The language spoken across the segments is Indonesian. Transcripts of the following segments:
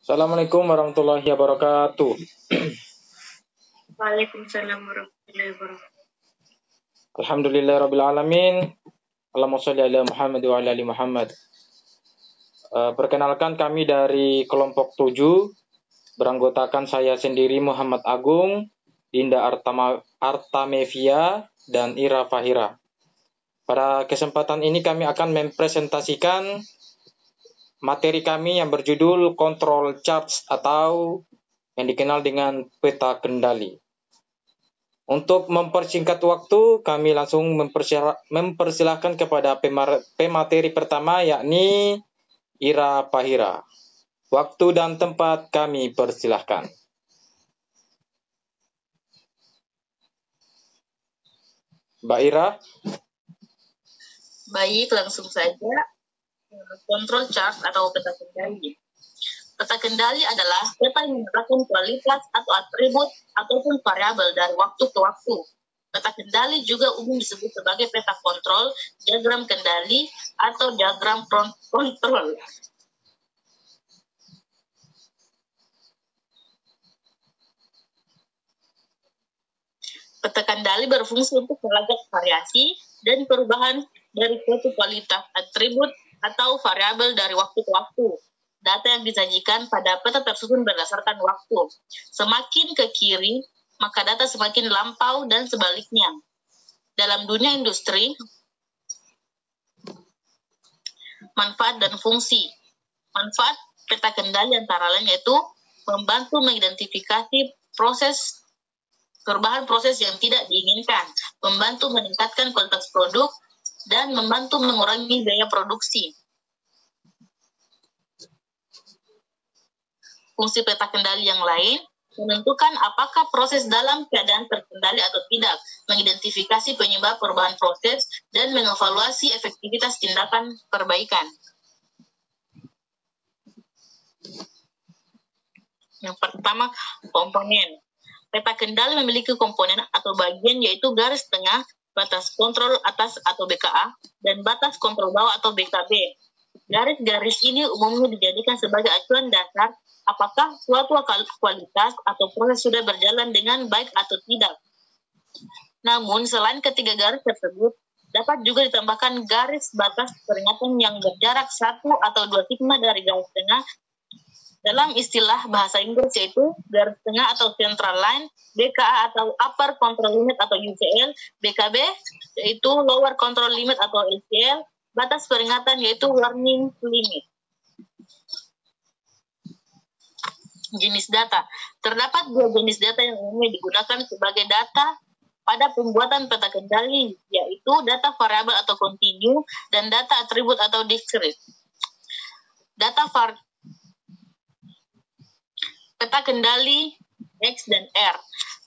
Assalamualaikum warahmatullahi wabarakatuh. Waalaikumsalam warahmatullahi wabarakatuh. Alhamdulillahirabbil alamin. Allahumma sholli ala Muhammad wa ala ali Muhammad. Perkenalkan, kami dari kelompok 7 beranggotakan saya sendiri Muhammad Agung, Dinda Artamevia, dan Ira Fahira. Pada kesempatan ini kami akan mempresentasikan materi kami yang berjudul Control Charts atau yang dikenal dengan peta kendali. Untuk mempersingkat waktu, kami langsung mempersilahkan kepada pemateri pertama, yakni Ira Fahira. Waktu dan tempat kami persilahkan. Mbak Ira? Baik, langsung saja. Control chart atau peta kendali. Peta kendali adalah peta yang menerapkan kualitas atau atribut ataupun variabel dari waktu ke waktu. Peta kendali juga umum disebut sebagai peta kontrol, diagram kendali, atau diagram kontrol. Peta kendali berfungsi untuk melacak variasi dan perubahan dari suatu kualitas, atribut, atau variabel dari waktu ke waktu. Data yang disajikan pada peta tersusun berdasarkan waktu. Semakin ke kiri, maka data semakin lampau dan sebaliknya. Dalam dunia industri, manfaat dan fungsi. Manfaat peta kendali antara lain yaitu membantu mengidentifikasi perubahan proses yang tidak diinginkan, membantu meningkatkan kualitas produk, dan membantu mengurangi biaya produksi. Fungsi peta kendali yang lain menentukan apakah proses dalam keadaan terkendali atau tidak, mengidentifikasi penyebab perubahan proses, dan mengevaluasi efektivitas tindakan perbaikan. Yang pertama, komponen. Peta kendali memiliki komponen atau bagian yaitu garis tengah, batas kontrol atas atau BKA, dan batas kontrol bawah atau BKB. Garis-garis ini umumnya dijadikan sebagai acuan dasar apakah suatu kualitas atau proses sudah berjalan dengan baik atau tidak. Namun, selain ketiga garis tersebut, dapat juga ditambahkan garis batas peringatan yang berjarak 1 atau 2 sigma dari garis tengah. Dalam istilah bahasa Inggris yaitu garis tengah atau central line, BKA atau upper control limit atau UCL, BKB yaitu lower control limit atau LCL, batas peringatan yaitu warning limit. Jenis data. Terdapat 2 jenis data yang umumnya digunakan sebagai data pada pembuatan peta kendali, yaitu data variabel atau kontinu dan data atribut atau discrete. Peta kendali X dan R.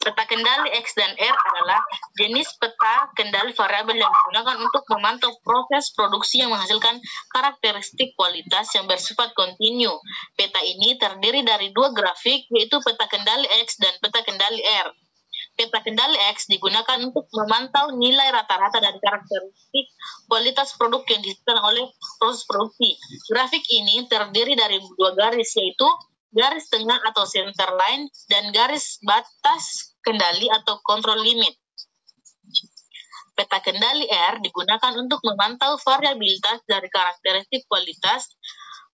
Peta kendali X dan R adalah jenis peta kendali variabel yang digunakan untuk memantau proses produksi yang menghasilkan karakteristik kualitas yang bersifat kontinu. Peta ini terdiri dari 2 grafik, yaitu peta kendali X dan peta kendali R. Peta kendali X digunakan untuk memantau nilai rata-rata dari karakteristik kualitas produk yang dihasilkan oleh proses produksi. Grafik ini terdiri dari 2 garis, yaitu garis tengah atau center line dan garis batas kendali atau control limit. Peta kendali R digunakan untuk memantau variabilitas dari karakteristik kualitas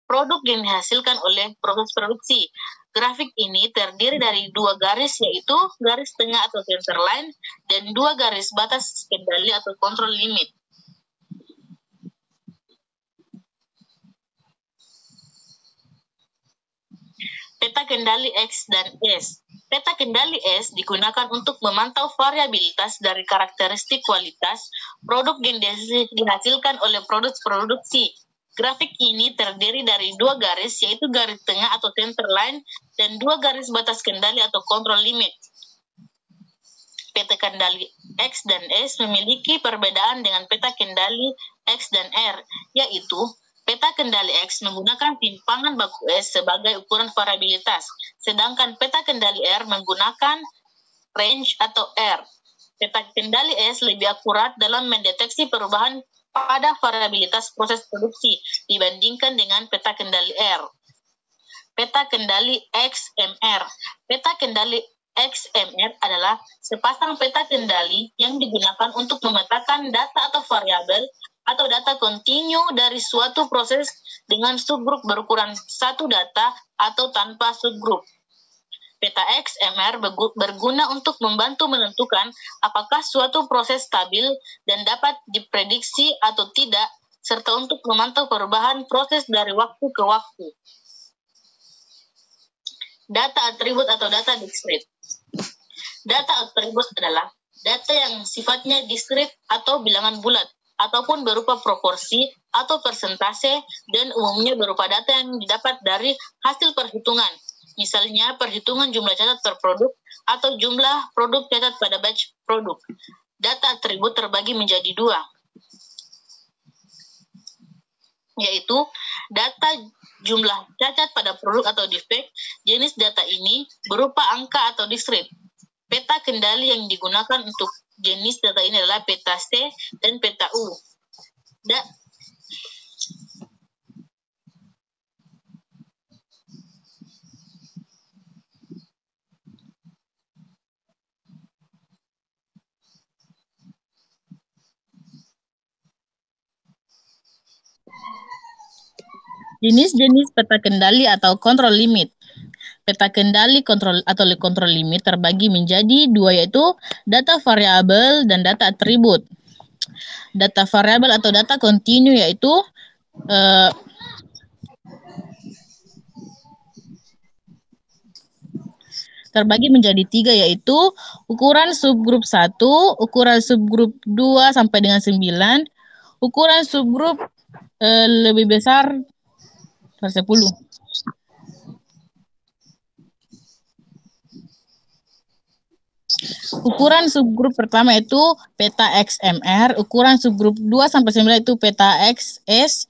produk yang dihasilkan oleh proses produksi. Grafik ini terdiri dari 2 garis, yaitu garis tengah atau center line dan 2 garis batas kendali atau control limit. Peta kendali X dan S. Peta kendali S digunakan untuk memantau variabilitas dari karakteristik kualitas produk yang dihasilkan oleh produk produksi. Grafik ini terdiri dari 2 garis, yaitu garis tengah atau center line dan 2 garis batas kendali atau control limit. Peta kendali X dan S memiliki perbedaan dengan peta kendali X dan R, yaitu peta kendali X menggunakan timpangan baku S sebagai ukuran variabilitas, sedangkan peta kendali R menggunakan range atau R. Peta kendali S lebih akurat dalam mendeteksi perubahan pada variabilitas proses produksi dibandingkan dengan peta kendali R. peta kendali XMR. Peta kendali XMR adalah sepasang peta kendali yang digunakan untuk memetakan data atau variabel atau data kontinu dari suatu proses dengan subgrup berukuran satu data atau tanpa subgrup. Peta XMR berguna untuk membantu menentukan apakah suatu proses stabil dan dapat diprediksi atau tidak, serta untuk memantau perubahan proses dari waktu ke waktu. Data atribut atau data diskrit. Data atribut adalah data yang sifatnya diskrit atau bilangan bulat, ataupun berupa proporsi atau persentase, dan umumnya berupa data yang didapat dari hasil perhitungan. Misalnya, perhitungan jumlah catat per produk atau jumlah produk catat pada batch produk. Data atribut terbagi menjadi dua, yaitu data jumlah cacat pada produk atau defect. Jenis data ini berupa angka atau diskrit. Peta kendali yang digunakan untuk jenis data ini adalah peta C dan peta U. Jenis-jenis peta kendali atau kontrol limit. Peta kendali kontrol atau kontrol limit terbagi menjadi dua, yaitu data variabel dan data atribut. Data variabel atau data kontinu yaitu terbagi menjadi tiga, yaitu ukuran subgrup 1, ukuran subgrup 2 sampai dengan 9, ukuran subgrup lebih besar dari 10. Ukuran subgrup pertama itu peta XMR, ukuran subgrup 2 sampai 9 itu peta XS,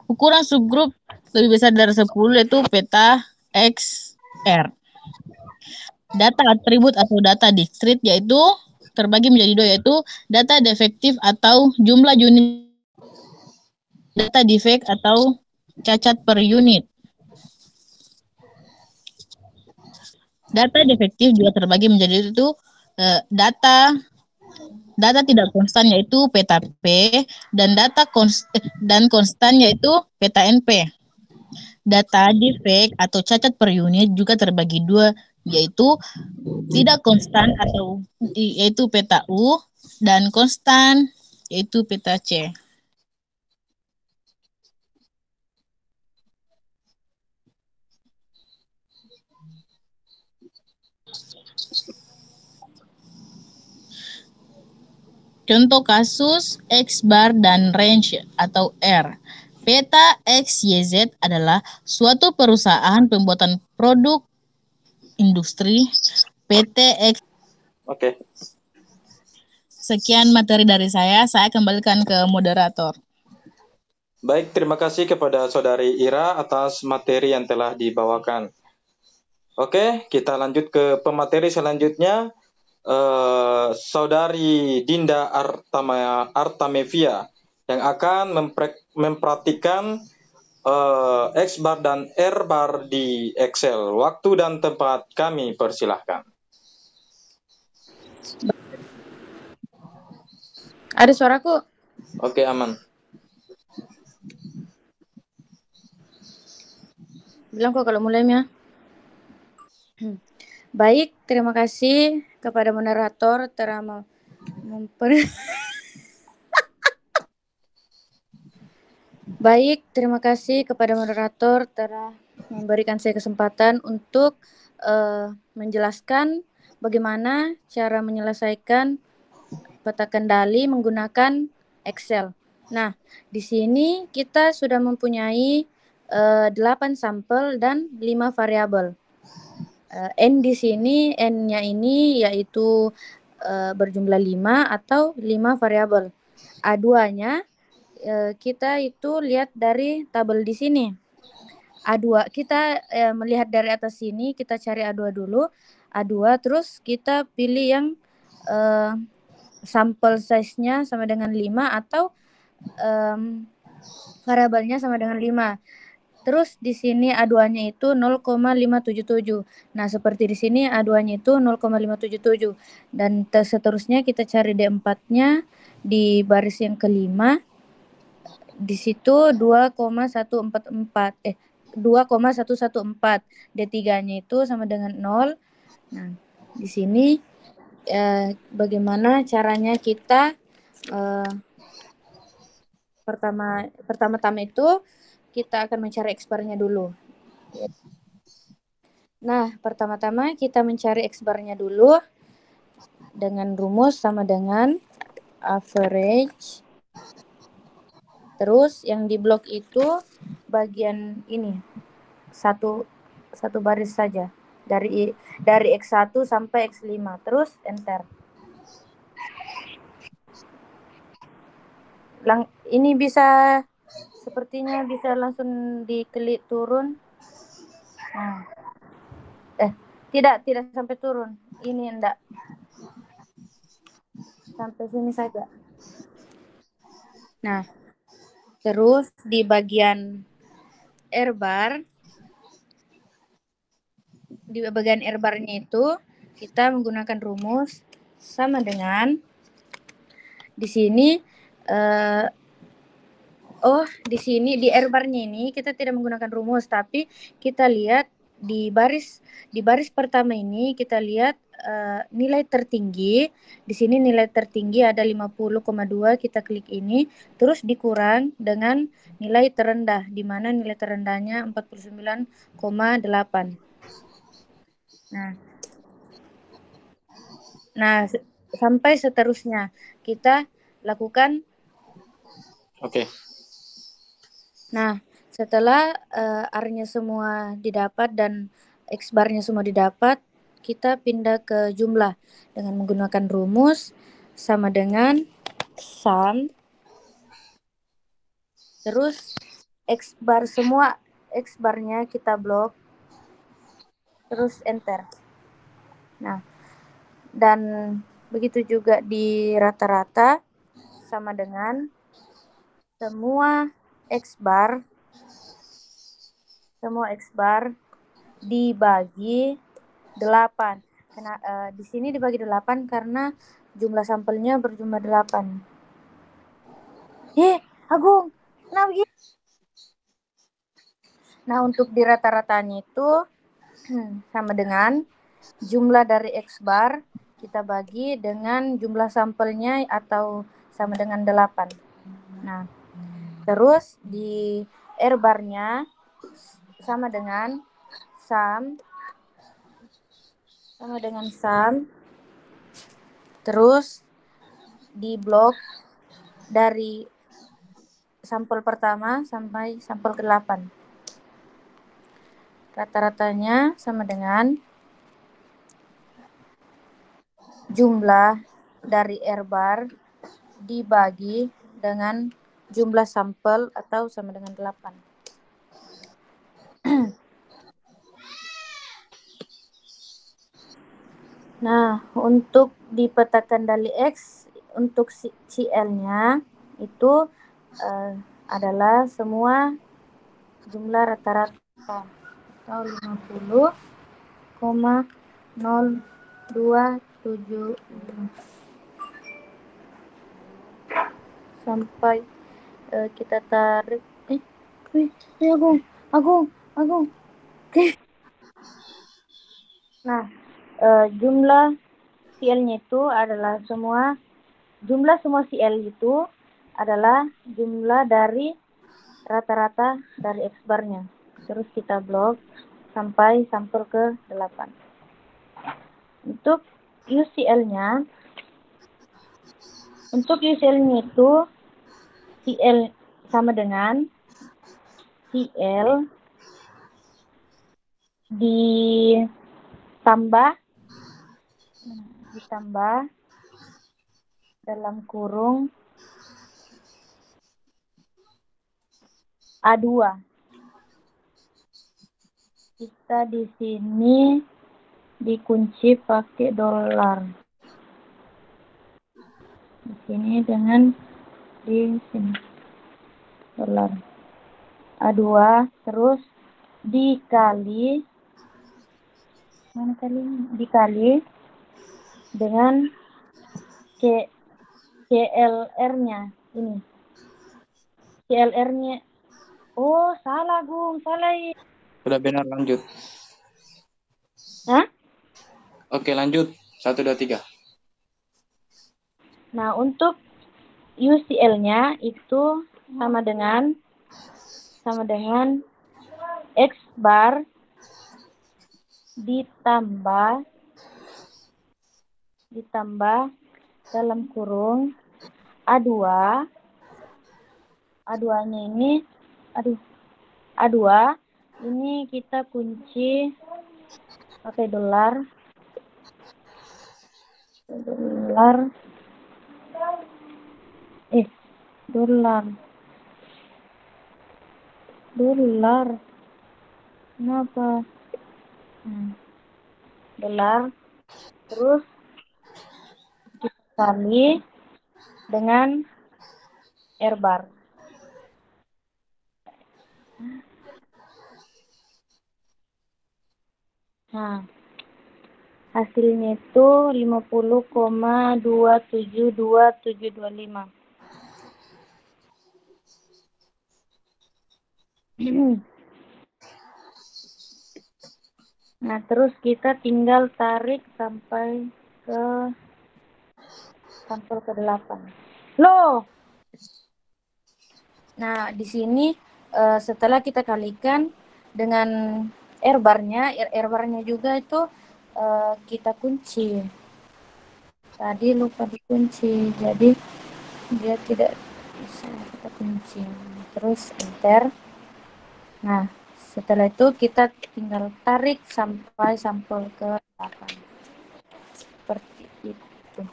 ukuran subgrup lebih besar dari 10 itu peta XR. Data atribut atau data diskrit yaitu terbagi menjadi dua, yaitu data defektif atau jumlah unit, data defect atau cacat per unit. Data defektif juga terbagi menjadi itu data tidak konstan yaitu peta P, dan data konstan yaitu peta NP. Data defect atau cacat per unit juga terbagi dua, yaitu tidak konstan atau yaitu peta U, dan konstan yaitu peta C. Contoh kasus X bar dan range atau R. Peta XYZ adalah suatu perusahaan pembuatan produk industri. PT X. Oke. Sekian materi dari saya kembalikan ke moderator. Baik, terima kasih kepada Saudari Ira atas materi yang telah dibawakan. Oke, kita lanjut ke pemateri selanjutnya. Saudari Dinda Artamevia yang akan mempraktikkan X bar dan R bar di Excel. Waktu dan tempat kami persilahkan. Ada suaraku? Oke, aman. Bilang kok kalau mulainya. Baik, terima kasih kepada moderator telah Baik, terima kasih kepada moderator telah memberikan saya kesempatan untuk menjelaskan bagaimana cara menyelesaikan peta kendali menggunakan Excel. Nah, di sini kita sudah mempunyai 8 sampel dan 5 variabel. N di sini, N-nya ini yaitu berjumlah 5 atau 5 variabel. A2-nya kita itu lihat dari tabel di sini. A2 kita melihat dari atas sini, kita cari A2 dulu. A2 terus kita pilih yang sampel size-nya sama dengan 5 atau variabelnya sama dengan 5. Terus di sini A2-nya itu 0,577. Nah, seperti di sini A2-nya itu 0,577. Dan seterusnya kita cari D4-nya di baris yang kelima. Di situ 2,114. D3-nya itu sama dengan 0. Nah, di sini bagaimana caranya kita pertama-tama itu kita akan mencari X-bar-nya dulu. Nah, pertama-tama kita mencari X-bar-nya dulu dengan rumus sama dengan average. Terus yang di blok itu bagian ini satu baris saja dari X1 sampai X5. Terus enter. Ini bisa sepertinya bisa langsung diklik turun. Nah. Tidak sampai turun. Ini enggak. Sampai sini saja. Nah, terus di bagian R-bar, di bagian R-bar-nya itu kita menggunakan rumus sama dengan di sini di sini di R-bar-nya ini kita tidak menggunakan rumus, tapi kita lihat di baris pertama ini kita lihat nilai tertinggi. Di sini nilai tertinggi ada 50,2, kita klik ini, terus dikurang dengan nilai terendah, di mana nilai terendahnya 49,8. Nah, sampai seterusnya kita lakukan. Oke. Nah, setelah R-nya semua didapat dan X-bar-nya semua didapat, kita pindah ke jumlah dengan menggunakan rumus sama dengan sum. Terus semua X-bar-nya kita blok. Terus enter. Nah, dan begitu juga di rata-rata sama dengan semua X-bar dibagi 8. Di sini dibagi 8 karena jumlah sampelnya berjumlah 8. Agung, kenapa begini? Nah, untuk di rata-ratanya itu sama dengan jumlah dari X-bar kita bagi dengan jumlah sampelnya atau sama dengan 8. Nah, terus di R-bar-nya sama dengan sum. Terus di blok dari sampel pertama sampai sampel ke-8. Rata-ratanya sama dengan jumlah dari R-bar dibagi dengan jumlah sampel atau sama dengan 8. Nah, untuk di peta kendali X, untuk CL-nya itu adalah semua jumlah rata-rata atau 50,027 sampai kita tarik Agung. Nah, jumlah CL-nya itu adalah jumlah semua CL itu adalah jumlah dari rata-rata dari X-bar-nya. Terus kita blok sampai sampel ke-8. Untuk UCL-nya itu CL sama dengan CL ditambah dalam kurung A2. Kita di sini dikunci pakai dolar. Di sini dengan di sini dolar. A2 terus dikali dengan CLR-nya ini. CLR-nya. Oh, salah, Gung. Salah. Sudah benar, lanjut. Hah? Oke, lanjut. 1, 2, 3. Nah, untuk UCL-nya itu sama dengan X bar ditambah dalam kurung A2. A2-nya ini A2 ini kita kunci pakai dolar. Kenapa? Dolar terus dikali dengan R bar. Nah, hasilnya itu 50,27225. Nah, terus kita tinggal tarik sampai ke sampel ke-8. Loh. Nah, di sini setelah kita kalikan dengan R bar-nya juga itu kita kunci. Tadi lupa dikunci, jadi dia tidak bisa kita kunci. Terus enter. Nah, setelah itu kita tinggal tarik sampai sampel ke-8. Seperti itu.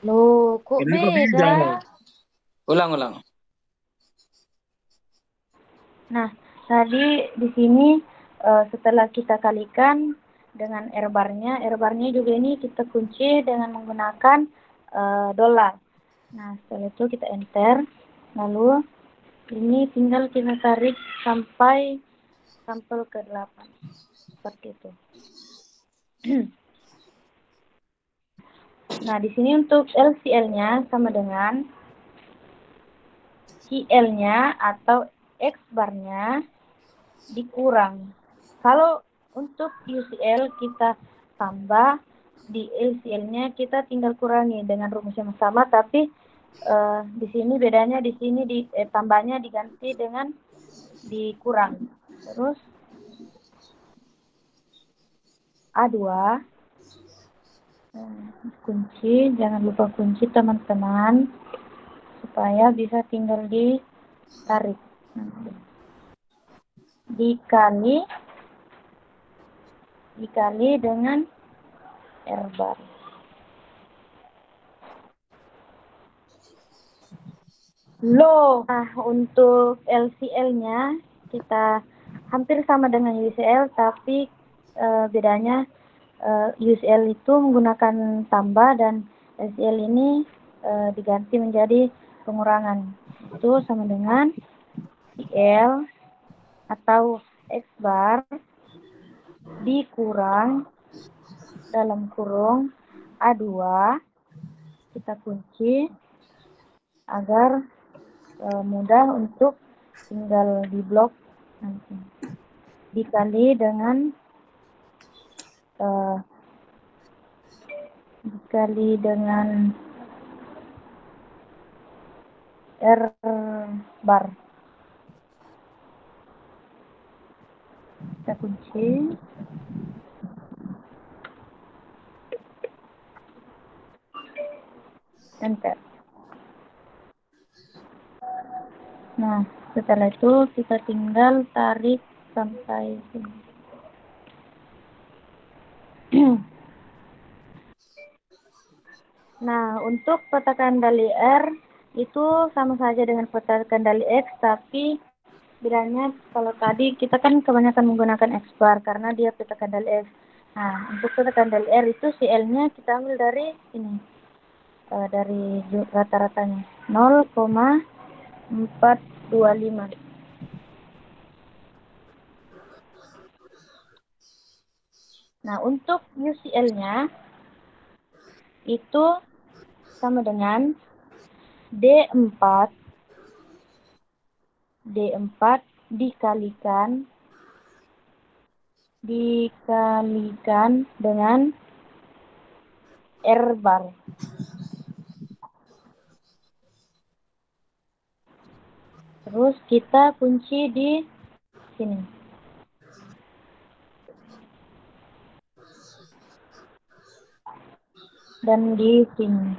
Loh, kok beda? Ulang. Nah, tadi di sini setelah kita kalikan dengan R bar-nya juga ini kita kunci dengan menggunakan dolar. Nah, setelah itu kita enter. Lalu ini tinggal kita tarik sampai sampel ke-8. Seperti itu. Nah, di sini untuk LCL-nya sama dengan CL-nya atau X bar-nya dikurang. Kalau untuk UCL kita tambah, di LCL-nya kita tinggal kurangi dengan rumus yang sama, tapi di sini bedanya di sini tambahnya diganti dengan dikurang. Terus A2 kunci, jangan lupa kunci teman-teman supaya bisa tinggal ditarik nanti. Dikali dengan R bar. Loh, nah untuk LCL-nya kita hampir sama dengan UCL, tapi bedanya UCL itu menggunakan tambah dan LCL ini diganti menjadi pengurangan. Itu sama dengan CL atau X bar dikurang dalam kurung A2, kita kunci agar mudah untuk tinggal di blok nanti. Dikali dengan R bar. Kita kunci. Enter. Nah, setelah itu kita tinggal tarik sampai sini. Nah, untuk peta kendali R itu sama saja dengan peta kendali X, tapi bedanya kalau tadi kita kan kebanyakan menggunakan X bar karena dia peta kendali X. Nah, untuk peta kendali R itu CL-nya kita ambil dari ini, dari rata-ratanya 0,0 425. Nah, untuk UCL-nya itu sama dengan D4 dikalikan dengan R bar. Terus kita kunci di sini. Dan di sini.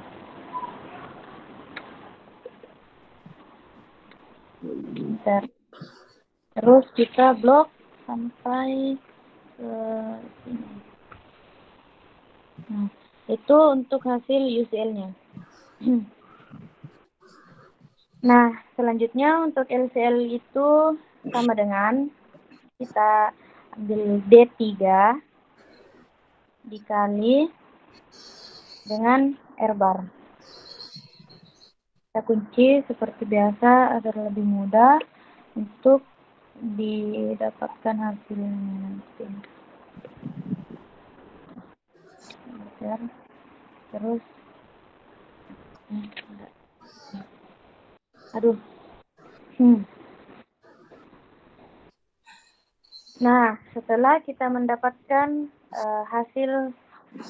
Bentar. Terus kita blok sampai ke sini. Nah, itu untuk hasil UCL-nya. Nah, selanjutnya untuk LCL itu sama dengan kita ambil D3 dikali dengan R bar. Kita kunci seperti biasa agar lebih mudah untuk didapatkan hasilnya nanti. Terus Nah, setelah kita mendapatkan hasil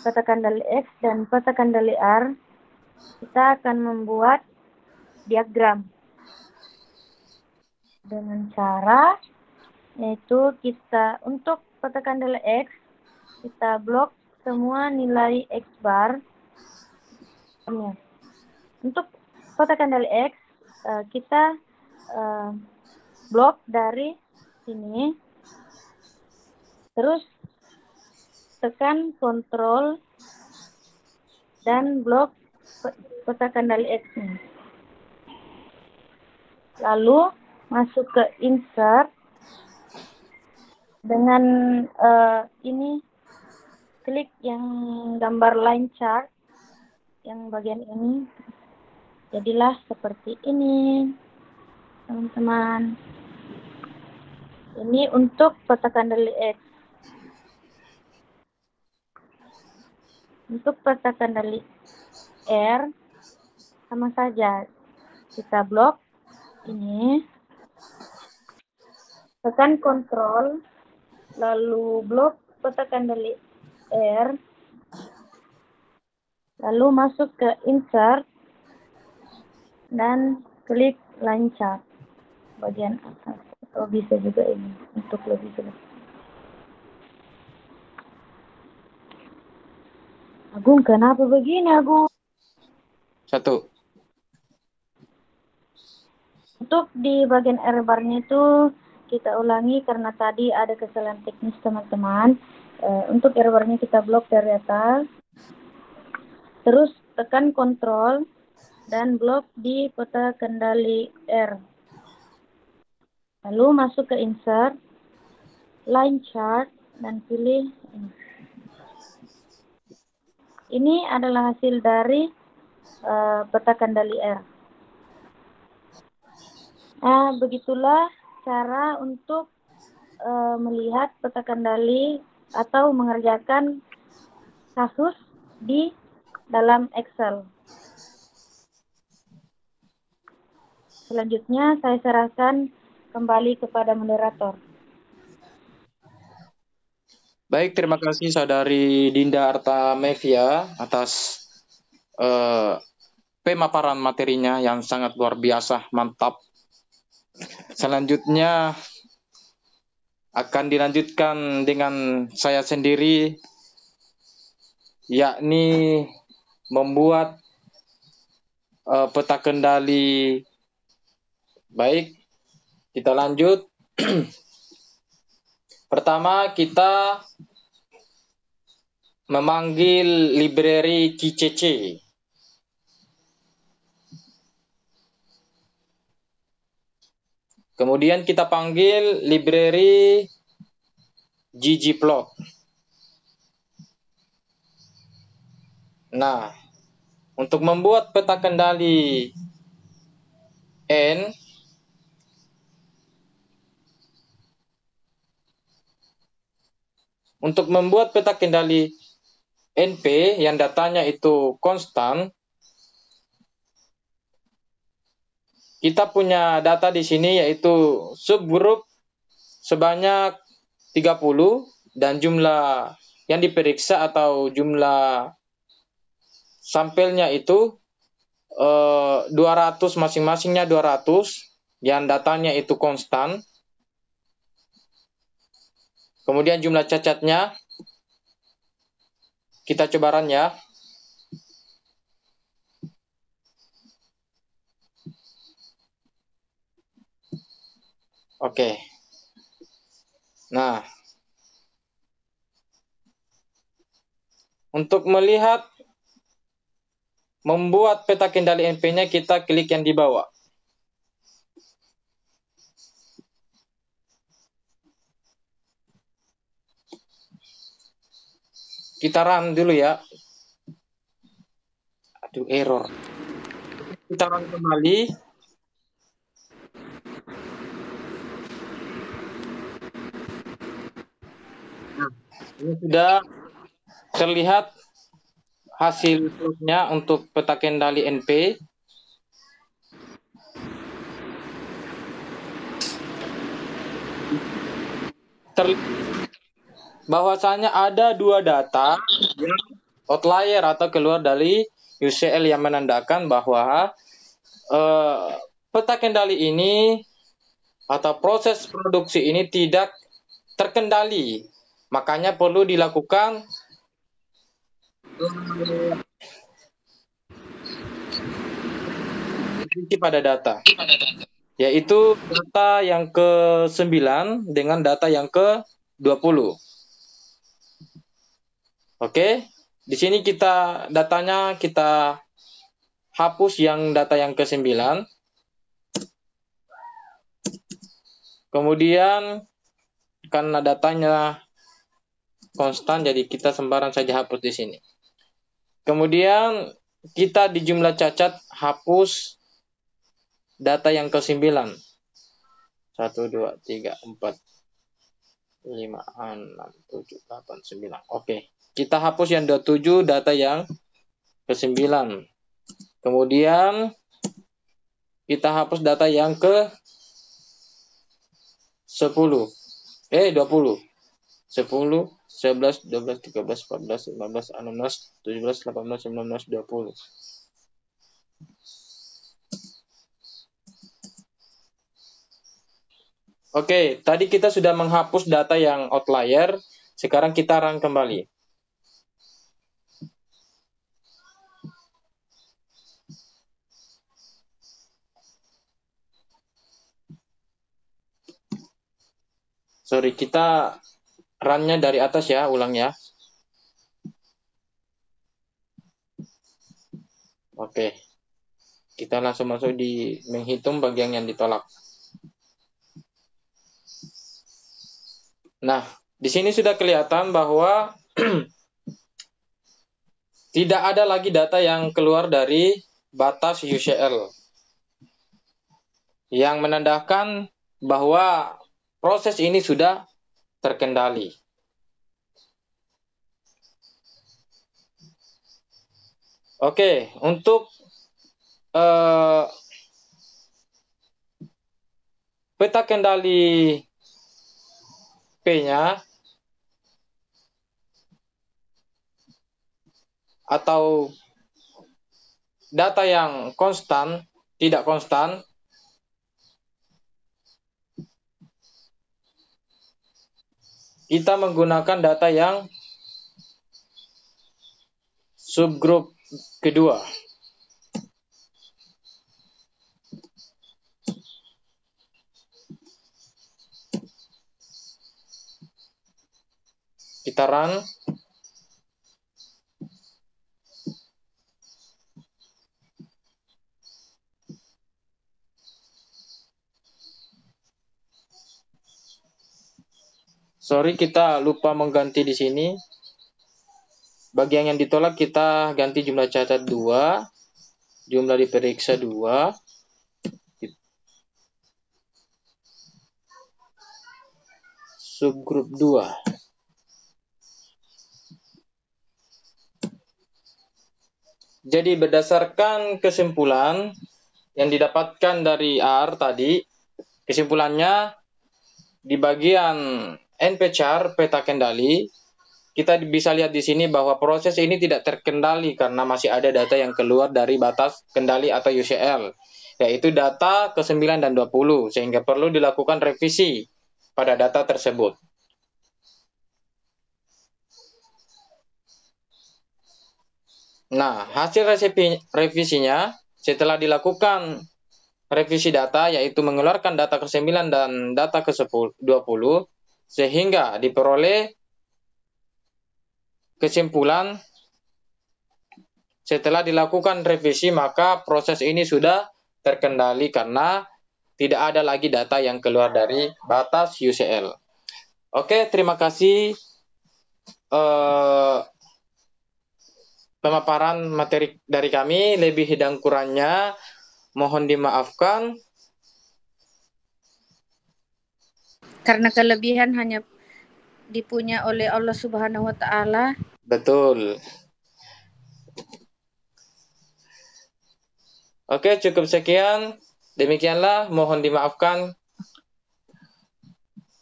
peta kendali X dan peta kendali R, kita akan membuat diagram dengan cara yaitu kita untuk peta kendali X kita blok semua nilai X bar. Untuk peta kendali X kita blok dari sini, terus tekan kontrol dan blok peta kendali X -nya. Lalu masuk ke insert dengan ini klik yang gambar line chart yang bagian ini, jadilah seperti ini teman-teman. Ini untuk peta kendali X. Untuk peta kendali R sama saja, kita blok ini, tekan kontrol, lalu blok peta kendali R, lalu masuk ke insert dan klik line chart bagian atas, atau bisa juga ini untuk lebih jelas. Agung, kenapa begini Agung? 1. Untuk di bagian R bar-nya itu kita ulangi karena tadi ada kesalahan teknis teman-teman. Untuk R bar-nya kita blok dari atas. Terus tekan kontrol dan blok di peta kendali R. Lalu masuk ke insert, line chart, dan pilih ini. Ini adalah hasil dari peta kendali R. Nah, begitulah cara untuk melihat peta kendali atau mengerjakan kasus di dalam Excel. Selanjutnya saya serahkan kembali kepada moderator. Baik, terima kasih Saudari Dinda Artamevia atas pemaparan materinya yang sangat luar biasa, mantap. Selanjutnya akan dilanjutkan dengan saya sendiri, yakni membuat peta kendali. Baik, kita lanjut. Pertama, kita memanggil library QCC. Kemudian kita panggil library ggplot. Nah, untuk membuat peta kendali N, untuk membuat peta kendali NP yang datanya itu konstan, kita punya data di sini yaitu subgrup sebanyak 30 dan jumlah yang diperiksa atau jumlah sampelnya itu 200, masing-masingnya 200 yang datanya itu konstan. Kemudian jumlah cacatnya kita coba run ya. Oke. Nah, untuk melihat membuat peta kendali NP-nya, kita klik yang di bawah. Kita run dulu ya. Aduh, error. Kita run kembali. Nah, ini sudah terlihat hasil plotnya untuk peta kendali NP. Bahwasanya ada dua data yang outlier atau keluar dari UCL yang menandakan bahwa peta kendali ini atau proses produksi ini tidak terkendali. Makanya perlu dilakukan pada data, yaitu data yang ke-9 dengan data yang ke-20. Oke, di sini datanya kita hapus yang data yang ke-9. Kemudian karena datanya konstan, jadi kita sembarang saja hapus di sini. Kemudian kita di jumlah cacat hapus data yang ke-9. 1, 2, 3, 4, 5, 6, 7, 8, 9. Oke, kita hapus yang 27, data yang ke-9. Kemudian kita hapus data yang ke-10. 20. 10, 11, 12, 13, 14, 15, 16, 17, 18, 19, 20. Oke, tadi kita sudah menghapus data yang outlier. Sekarang kita run kembali. Sorry, kita run-nya dari atas ya, ulang ya. Oke. Kita langsung masuk di menghitung bagian yang ditolak. Nah, di sini sudah kelihatan bahwa tidak ada lagi data yang keluar dari batas UCL, yang menandakan bahwa proses ini sudah terkendali. Oke, untuk peta kendali P-nya atau data yang konstan, tidak konstan, kita menggunakan data yang subgrup kedua. Kita run. Sorry, kita lupa mengganti di sini. Bagian yang ditolak kita ganti jumlah cacat 2, jumlah diperiksa 2. Subgrup 2. Jadi berdasarkan kesimpulan yang didapatkan dari R tadi, kesimpulannya di bagian NP-chart peta kendali, kita bisa lihat di sini bahwa proses ini tidak terkendali karena masih ada data yang keluar dari batas kendali atau UCL, yaitu data ke-9 dan 20, sehingga perlu dilakukan revisi pada data tersebut. Nah, hasil revisinya setelah dilakukan revisi data, yaitu mengeluarkan data ke-9 dan data ke-20, sehingga diperoleh kesimpulan setelah dilakukan revisi, maka proses ini sudah terkendali karena tidak ada lagi data yang keluar dari batas UCL. Oke, terima kasih pemaparan materi dari kami. Lebih dan kurangnya mohon dimaafkan. Karena kelebihan hanya dipunya oleh Allah Subhanahu wa taala. Betul. Oke, cukup sekian. Demikianlah, mohon dimaafkan.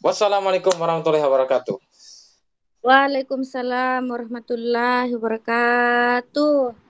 Wassalamualaikum warahmatullahi wabarakatuh. Waalaikumsalam warahmatullahi wabarakatuh.